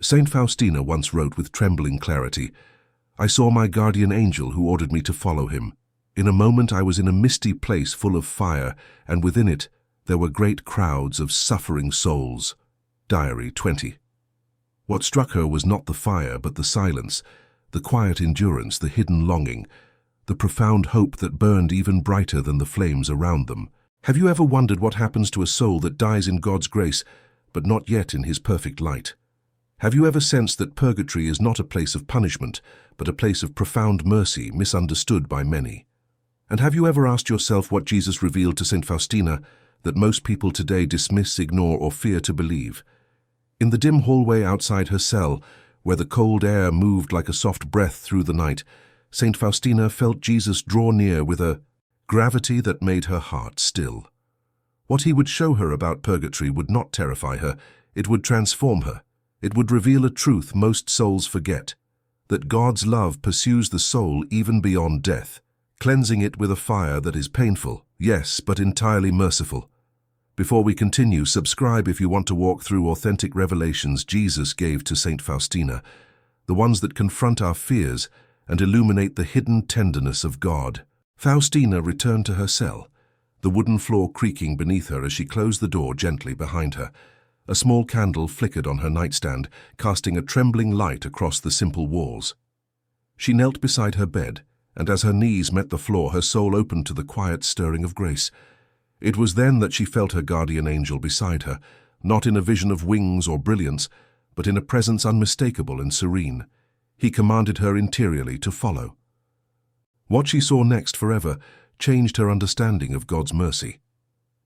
Saint Faustina once wrote with trembling clarity, "I saw my guardian angel who ordered me to follow him. In a moment I was in a misty place full of fire, and within it there were great crowds of suffering souls." Diary 20. What struck her was not the fire, but the silence, the quiet endurance, the hidden longing, the profound hope that burned even brighter than the flames around them. Have you ever wondered what happens to a soul that dies in God's grace, but not yet in His perfect light? Have you ever sensed that purgatory is not a place of punishment, but a place of profound mercy, misunderstood by many? And have you ever asked yourself what Jesus revealed to Saint Faustina that most people today dismiss, ignore, or fear to believe? In the dim hallway outside her cell, where the cold air moved like a soft breath through the night, Saint Faustina felt Jesus draw near with a gravity that made her heart still. What he would show her about purgatory would not terrify her, it would transform her. It would reveal a truth most souls forget, that God's love pursues the soul even beyond death, cleansing it with a fire that is painful, yes, but entirely merciful. Before we continue, subscribe if you want to walk through authentic revelations Jesus gave to Saint Faustina, the ones that confront our fears and illuminate the hidden tenderness of God. Faustina returned to her cell, the wooden floor creaking beneath her as she closed the door gently behind her. A small candle flickered on her nightstand, casting a trembling light across the simple walls. She knelt beside her bed, and as her knees met the floor, her soul opened to the quiet stirring of grace. It was then that she felt her guardian angel beside her, not in a vision of wings or brilliance, but in a presence unmistakable and serene. He commanded her interiorly to follow. What she saw next forever changed her understanding of God's mercy.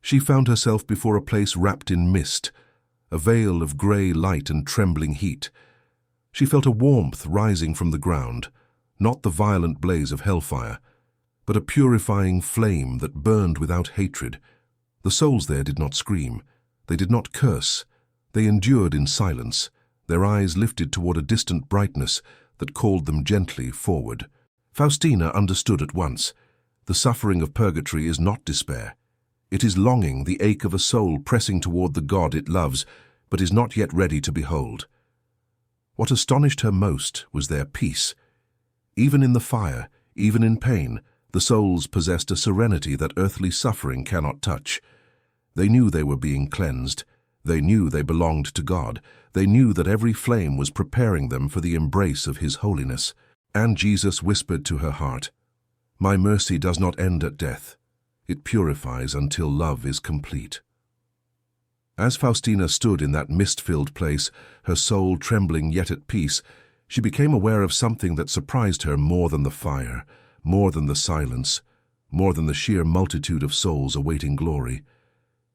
She found herself before a place wrapped in mist, a veil of grey light and trembling heat. She felt a warmth rising from the ground, not the violent blaze of hellfire, but a purifying flame that burned without hatred. The souls there did not scream, they did not curse, they endured in silence, their eyes lifted toward a distant brightness that called them gently forward. Faustina understood at once. The suffering of purgatory is not despair. It is longing, the ache of a soul pressing toward the God it loves, but is not yet ready to behold. What astonished her most was their peace. Even in the fire, even in pain, the souls possessed a serenity that earthly suffering cannot touch. They knew they were being cleansed. They knew they belonged to God. They knew that every flame was preparing them for the embrace of His holiness. And Jesus whispered to her heart, "My mercy does not end at death. It purifies until love is complete." As Faustina stood in that mist-filled place, her soul trembling yet at peace, she became aware of something that surprised her more than the fire, more than the silence, more than the sheer multitude of souls awaiting glory.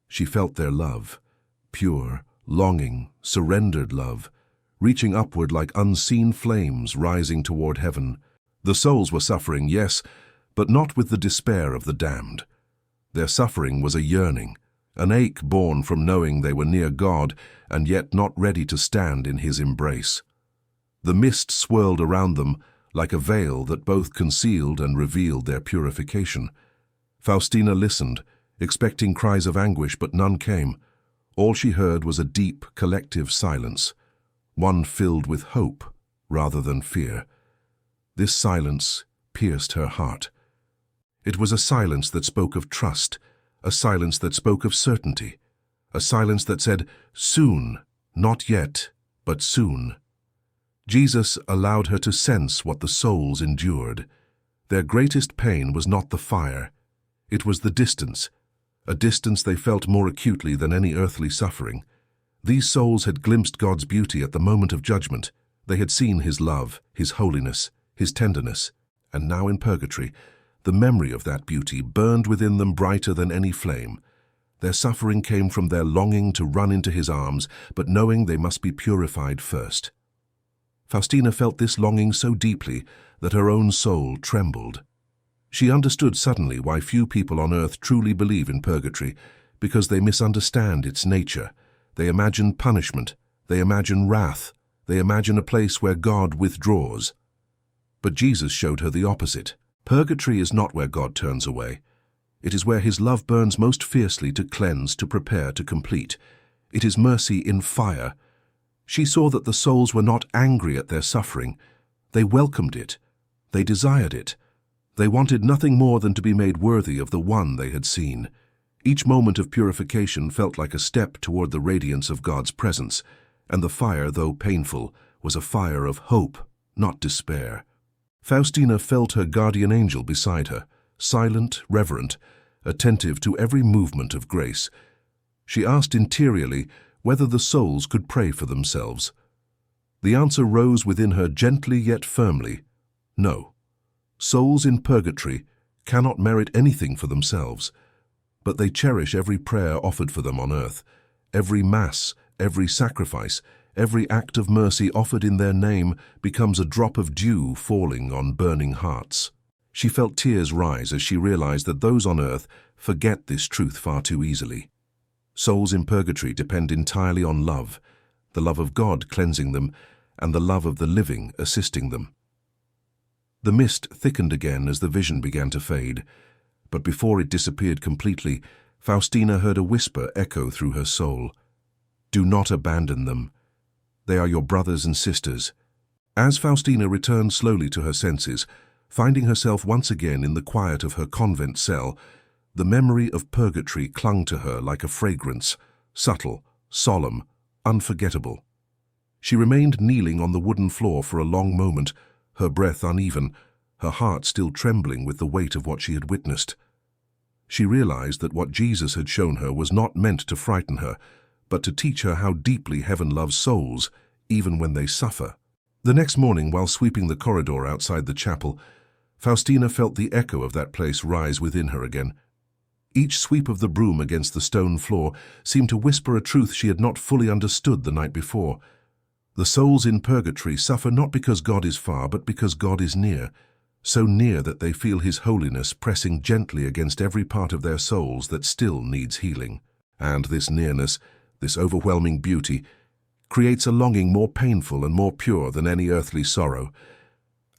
She felt their love, pure, longing, surrendered love, reaching upward like unseen flames rising toward heaven. The souls were suffering, yes, but not with the despair of the damned. Their suffering was a yearning, an ache born from knowing they were near God and yet not ready to stand in His embrace. The mist swirled around them like a veil that both concealed and revealed their purification. Faustina listened, expecting cries of anguish, but none came. All she heard was a deep, collective silence, one filled with hope rather than fear. This silence pierced her heart. It was a silence that spoke of trust, a silence that spoke of certainty, a silence that said, "Soon, not yet, but soon." Jesus allowed her to sense what the souls endured. Their greatest pain was not the fire, it was the distance, a distance they felt more acutely than any earthly suffering. These souls had glimpsed God's beauty at the moment of judgment. They had seen His love, His holiness, His tenderness, and now in purgatory, the memory of that beauty burned within them brighter than any flame. Their suffering came from their longing to run into His arms, but knowing they must be purified first. Faustina felt this longing so deeply that her own soul trembled. She understood suddenly why few people on earth truly believe in purgatory, because they misunderstand its nature. They imagine punishment, they imagine wrath, they imagine a place where God withdraws. But Jesus showed her the opposite. Purgatory is not where God turns away. It is where His love burns most fiercely to cleanse, to prepare, to complete. It is mercy in fire. She saw that the souls were not angry at their suffering. They welcomed it. They desired it. They wanted nothing more than to be made worthy of the one they had seen. Each moment of purification felt like a step toward the radiance of God's presence, and the fire, though painful, was a fire of hope, not despair. Faustina felt her guardian angel beside her, silent, reverent, attentive to every movement of grace. She asked interiorly whether the souls could pray for themselves. The answer rose within her gently yet firmly: no. Souls in purgatory cannot merit anything for themselves, but they cherish every prayer offered for them on earth, every mass, every sacrifice, every act of mercy offered in their name becomes a drop of dew falling on burning hearts. She felt tears rise as she realized that those on earth forget this truth far too easily. Souls in purgatory depend entirely on love, the love of God cleansing them, and the love of the living assisting them. The mist thickened again as the vision began to fade, but before it disappeared completely, Faustina heard a whisper echo through her soul. Do not abandon them. They are your brothers and sisters. As Faustina returned slowly to her senses, finding herself once again in the quiet of her convent cell, the memory of purgatory clung to her like a fragrance, subtle, solemn, unforgettable. She remained kneeling on the wooden floor for a long moment, her breath uneven, her heart still trembling with the weight of what she had witnessed. She realized that what Jesus had shown her was not meant to frighten her, but to teach her how deeply heaven loves souls, even when they suffer. The next morning, while sweeping the corridor outside the chapel, Faustina felt the echo of that place rise within her again. Each sweep of the broom against the stone floor seemed to whisper a truth she had not fully understood the night before. The souls in purgatory suffer not because God is far, but because God is near, so near that they feel His holiness pressing gently against every part of their souls that still needs healing. And this nearness, this overwhelming beauty, creates a longing more painful and more pure than any earthly sorrow.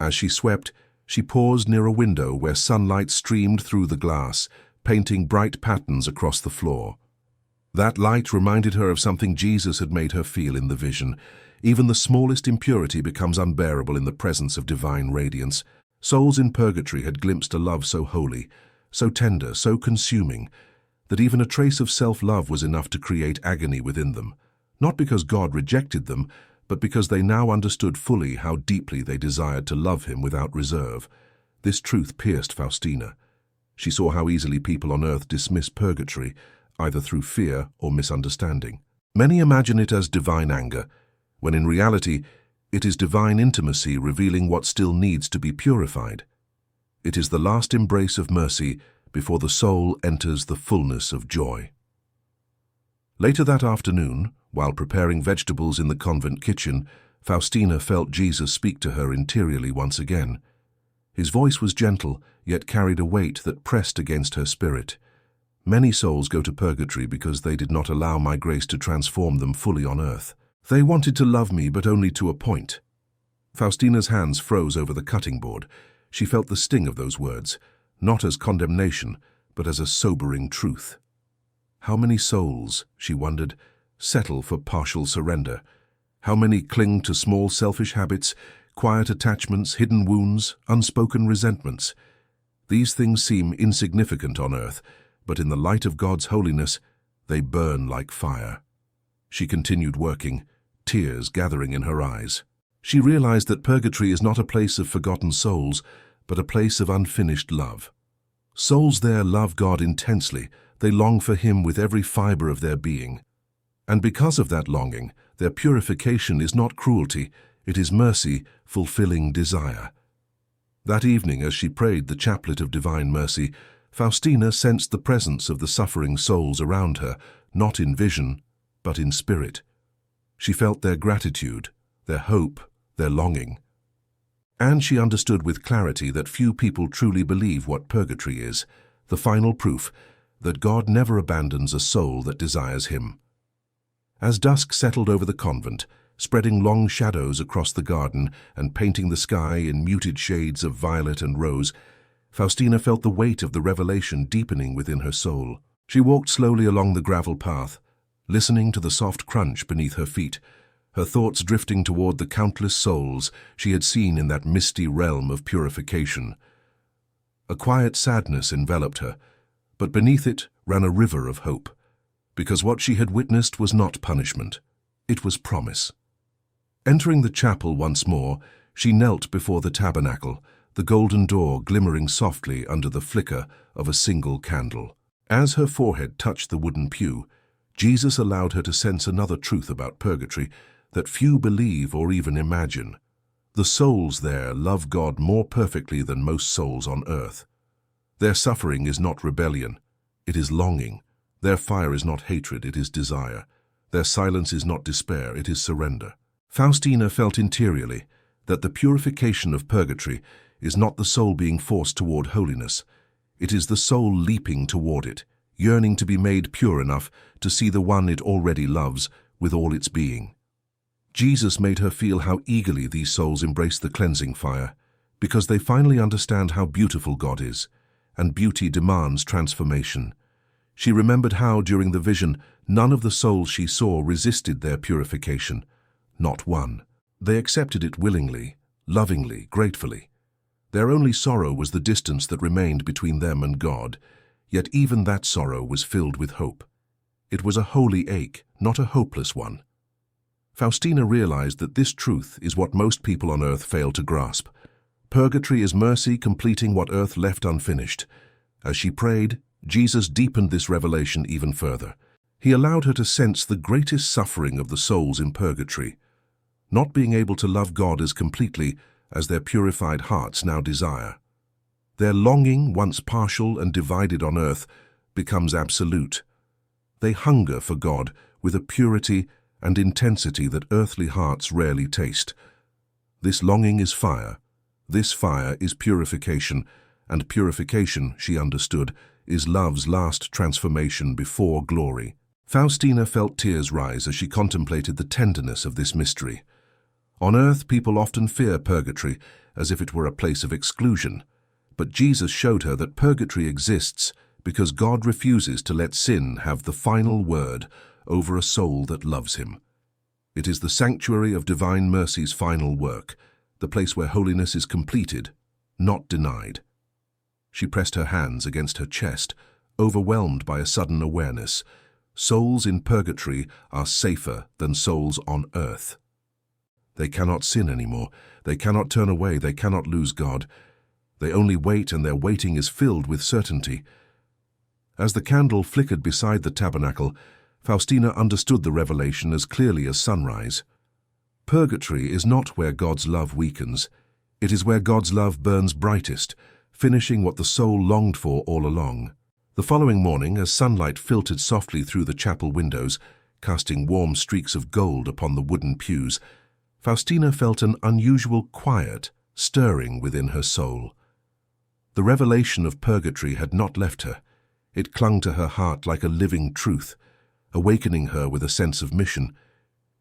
As she swept, she paused near a window where sunlight streamed through the glass, painting bright patterns across the floor. That light reminded her of something Jesus had made her feel in the vision. Even the smallest impurity becomes unbearable in the presence of divine radiance. Souls in purgatory had glimpsed a love so holy, so tender, so consuming, that even a trace of self-love was enough to create agony within them, not because God rejected them, but because they now understood fully how deeply they desired to love Him without reserve. This truth pierced Faustina. She saw how easily people on earth dismiss purgatory, either through fear or misunderstanding. Many imagine it as divine anger, when in reality it is divine intimacy revealing what still needs to be purified. It is the last embrace of mercy before the soul enters the fullness of joy. Later that afternoon, while preparing vegetables in the convent kitchen, Faustina felt Jesus speak to her interiorly once again. His voice was gentle, yet carried a weight that pressed against her spirit. Many souls go to purgatory because they did not allow my grace to transform them fully on earth. They wanted to love me, but only to a point. Faustina's hands froze over the cutting board. She felt the sting of those words, not as condemnation, but as a sobering truth. How many souls, she wondered, settle for partial surrender? How many cling to small selfish habits, quiet attachments, hidden wounds, unspoken resentments? These things seem insignificant on earth, but in the light of God's holiness, they burn like fire. She continued working, tears gathering in her eyes. She realized that purgatory is not a place of forgotten souls, but a place of unfinished love. Souls there love God intensely. They long for Him with every fiber of their being. And because of that longing, their purification is not cruelty, it is mercy, fulfilling desire. That evening, as she prayed the chaplet of divine mercy, Faustina sensed the presence of the suffering souls around her, not in vision, but in spirit. She felt their gratitude, their hope, their longing. And she understood with clarity that few people truly believe what purgatory is, the final proof that God never abandons a soul that desires Him. As dusk settled over the convent, spreading long shadows across the garden and painting the sky in muted shades of violet and rose, Faustina felt the weight of the revelation deepening within her soul. She walked slowly along the gravel path, listening to the soft crunch beneath her feet, her thoughts drifting toward the countless souls she had seen in that misty realm of purification. A quiet sadness enveloped her, but beneath it ran a river of hope, because what she had witnessed was not punishment, it was promise. Entering the chapel once more, she knelt before the tabernacle, the golden door glimmering softly under the flicker of a single candle. As her forehead touched the wooden pew, Jesus allowed her to sense another truth about purgatory that few believe or even imagine. The souls there love God more perfectly than most souls on earth. Their suffering is not rebellion, it is longing. Their fire is not hatred, it is desire. Their silence is not despair, it is surrender. Faustina felt interiorly that the purification of purgatory is not the soul being forced toward holiness. It is the soul leaping toward it, yearning to be made pure enough to see the one it already loves with all its being. Jesus made her feel how eagerly these souls embrace the cleansing fire, because they finally understand how beautiful God is, and beauty demands transformation. She remembered how, during the vision, none of the souls she saw resisted their purification. Not one. They accepted it willingly, lovingly, gratefully. Their only sorrow was the distance that remained between them and God, yet even that sorrow was filled with hope. It was a holy ache, not a hopeless one. Faustina realized that this truth is what most people on earth fail to grasp. Purgatory is mercy completing what earth left unfinished. As she prayed, Jesus deepened this revelation even further. He allowed her to sense the greatest suffering of the souls in purgatory, not being able to love God as completely as their purified hearts now desire. Their longing, once partial and divided on earth, becomes absolute. They hunger for God with a purity and intensity that earthly hearts rarely taste. This longing is fire. This fire is purification, and purification, she understood, is love's last transformation before glory. Faustina felt tears rise as she contemplated the tenderness of this mystery. On earth, people often fear purgatory as if it were a place of exclusion, but Jesus showed her that purgatory exists because God refuses to let sin have the final word over a soul that loves him. It is the sanctuary of divine mercy's final work, the place where holiness is completed, not denied. She pressed her hands against her chest, overwhelmed by a sudden awareness. Souls in purgatory are safer than souls on earth. They cannot sin anymore. They cannot turn away. They cannot lose God. They only wait, and their waiting is filled with certainty. As the candle flickered beside the tabernacle, Faustina understood the revelation as clearly as sunrise. Purgatory is not where God's love weakens. It is where God's love burns brightest, finishing what the soul longed for all along. The following morning, as sunlight filtered softly through the chapel windows, casting warm streaks of gold upon the wooden pews, Faustina felt an unusual quiet stirring within her soul. The revelation of purgatory had not left her. It clung to her heart like a living truth, awakening her with a sense of mission.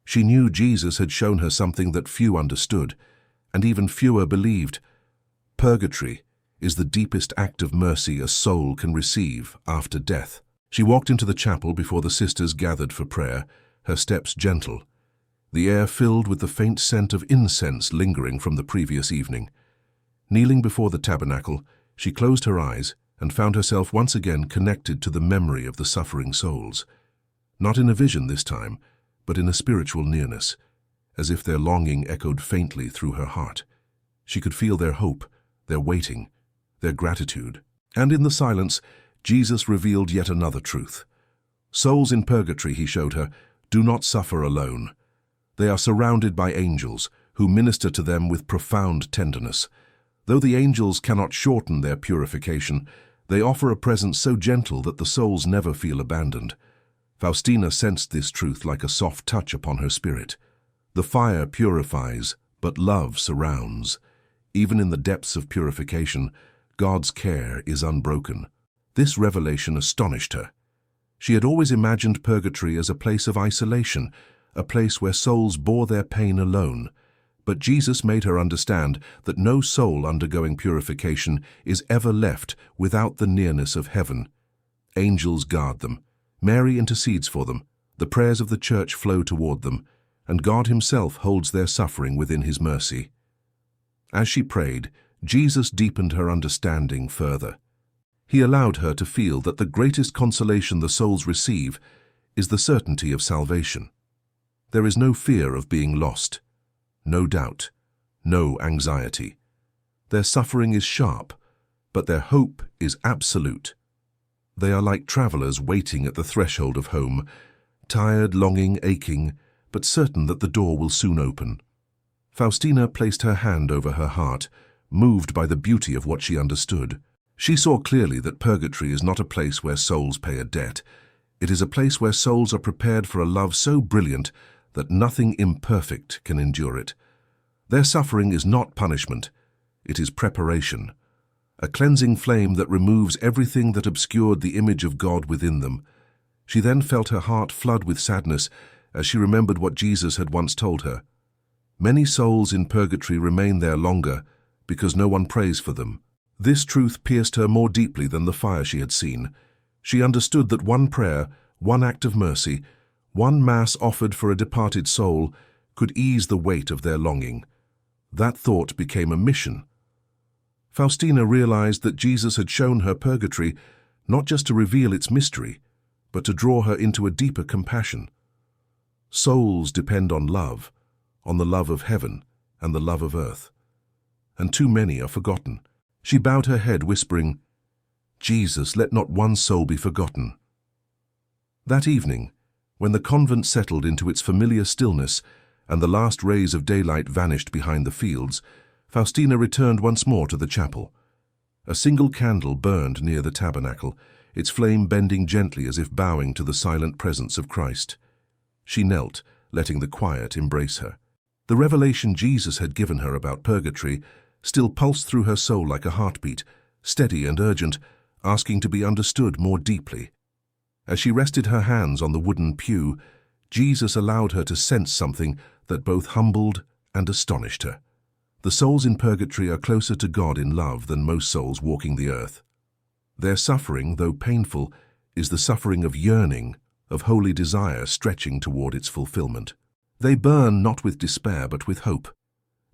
She knew Jesus had shown her something that few understood, and even fewer believed. Purgatory is the deepest act of mercy a soul can receive after death. She walked into the chapel before the sisters gathered for prayer, her steps gentle, the air filled with the faint scent of incense lingering from the previous evening. Kneeling before the tabernacle, she closed her eyes and found herself once again connected to the memory of the suffering souls. Not in a vision this time, but in a spiritual nearness, as if their longing echoed faintly through her heart. She could feel their hope, their waiting, their gratitude. And in the silence, Jesus revealed yet another truth. Souls in purgatory, he showed her, do not suffer alone. They are surrounded by angels who minister to them with profound tenderness. Though the angels cannot shorten their purification, they offer a presence so gentle that the souls never feel abandoned. Faustina sensed this truth like a soft touch upon her spirit. The fire purifies, but love surrounds. Even in the depths of purification, God's care is unbroken. This revelation astonished her. She had always imagined purgatory as a place of isolation, a place where souls bore their pain alone. But Jesus made her understand that no soul undergoing purification is ever left without the nearness of heaven. Angels guard them. Mary intercedes for them. The prayers of the Church flow toward them. and God himself holds their suffering within his mercy. As she prayed, Jesus deepened her understanding further. He allowed her to feel that the greatest consolation the souls receive is the certainty of salvation. There is no fear of being lost, no doubt, no anxiety. Their suffering is sharp, but their hope is absolute. They are like travelers waiting at the threshold of home, tired, longing, aching, but certain that the door will soon open. Faustina placed her hand over her heart, moved by the beauty of what she understood. She saw clearly that purgatory is not a place where souls pay a debt. It is a place where souls are prepared for a love so brilliant that nothing imperfect can endure it. Their suffering is not punishment, it is preparation, a cleansing flame that removes everything that obscured the image of God within them. She then felt her heart flood with sadness as she remembered what Jesus had once told her. Many souls in purgatory remain there longer because no one prays for them. This truth pierced her more deeply than the fire she had seen. She understood that one prayer, one act of mercy, one mass offered for a departed soul could ease the weight of their longing. That thought became a mission. Faustina realized that Jesus had shown her purgatory not just to reveal its mystery, but to draw her into a deeper compassion. Souls depend on the love of heaven and the love of earth, and too many are forgotten. She bowed her head, whispering, "Jesus, let not one soul be forgotten." That evening, when the convent settled into its familiar stillness and the last rays of daylight vanished behind the fields, Faustina returned once more to the chapel. A single candle burned near the tabernacle, its flame bending gently as if bowing to the silent presence of Christ. She knelt, letting the quiet embrace her. The revelation Jesus had given her about purgatory still pulsed through her soul like a heartbeat, steady and urgent, asking to be understood more deeply. As she rested her hands on the wooden pew, Jesus allowed her to sense something that both humbled and astonished her. The souls in purgatory are closer to God in love than most souls walking the earth. Their suffering, though painful, is the suffering of yearning, of holy desire stretching toward its fulfillment. They burn not with despair but with hope.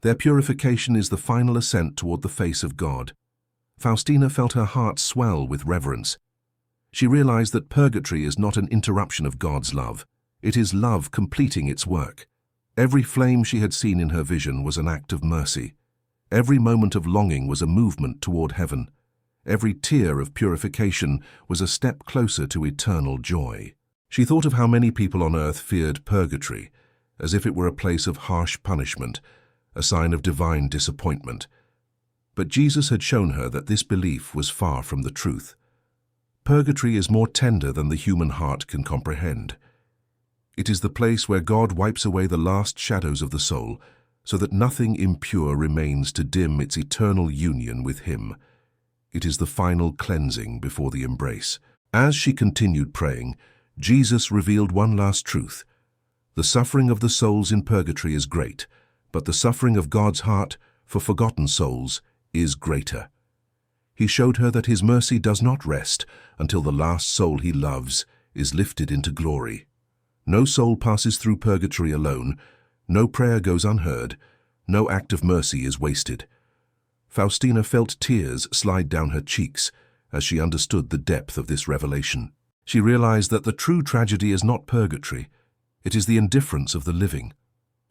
Their purification is the final ascent toward the face of God. Faustina felt her heart swell with reverence. She realized that purgatory is not an interruption of God's love. It is love completing its work. Every flame she had seen in her vision was an act of mercy. Every moment of longing was a movement toward heaven. Every tear of purification was a step closer to eternal joy. She thought of how many people on earth feared purgatory, as if it were a place of harsh punishment, a sign of divine disappointment. But Jesus had shown her that this belief was far from the truth. Purgatory is more tender than the human heart can comprehend. It is the place where God wipes away the last shadows of the soul, so that nothing impure remains to dim its eternal union with Him. It is the final cleansing before the embrace. As she continued praying, Jesus revealed one last truth. The suffering of the souls in purgatory is great, but the suffering of God's heart for forgotten souls is greater. He showed her that His mercy does not rest until the last soul He loves is lifted into glory. No soul passes through purgatory alone, no prayer goes unheard, no act of mercy is wasted. Faustina felt tears slide down her cheeks as she understood the depth of this revelation. She realized that the true tragedy is not purgatory, it is the indifference of the living.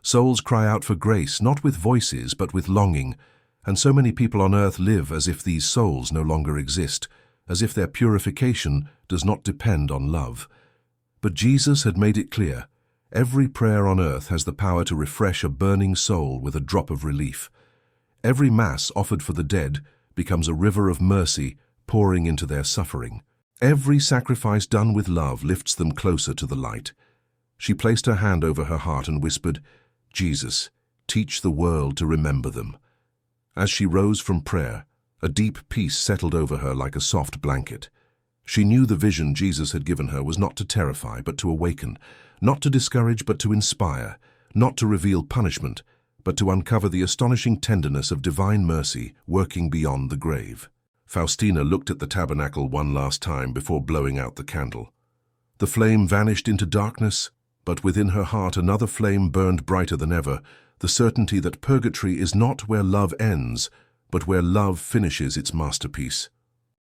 Souls cry out for grace not with voices but with longing, and so many people on earth live as if these souls no longer exist, as if their purification does not depend on love. But Jesus had made it clear, every prayer on earth has the power to refresh a burning soul with a drop of relief. Every mass offered for the dead becomes a river of mercy pouring into their suffering. Every sacrifice done with love lifts them closer to the light. She placed her hand over her heart and whispered, "Jesus, teach the world to remember them." As she rose from prayer, a deep peace settled over her like a soft blanket. She knew the vision Jesus had given her was not to terrify but to awaken, not to discourage but to inspire, not to reveal punishment, but to uncover the astonishing tenderness of divine mercy working beyond the grave. Faustina looked at the tabernacle one last time before blowing out the candle. The flame vanished into darkness, But within her heart another flame burned brighter than ever, the certainty that purgatory is not where love ends, but where love finishes its masterpiece.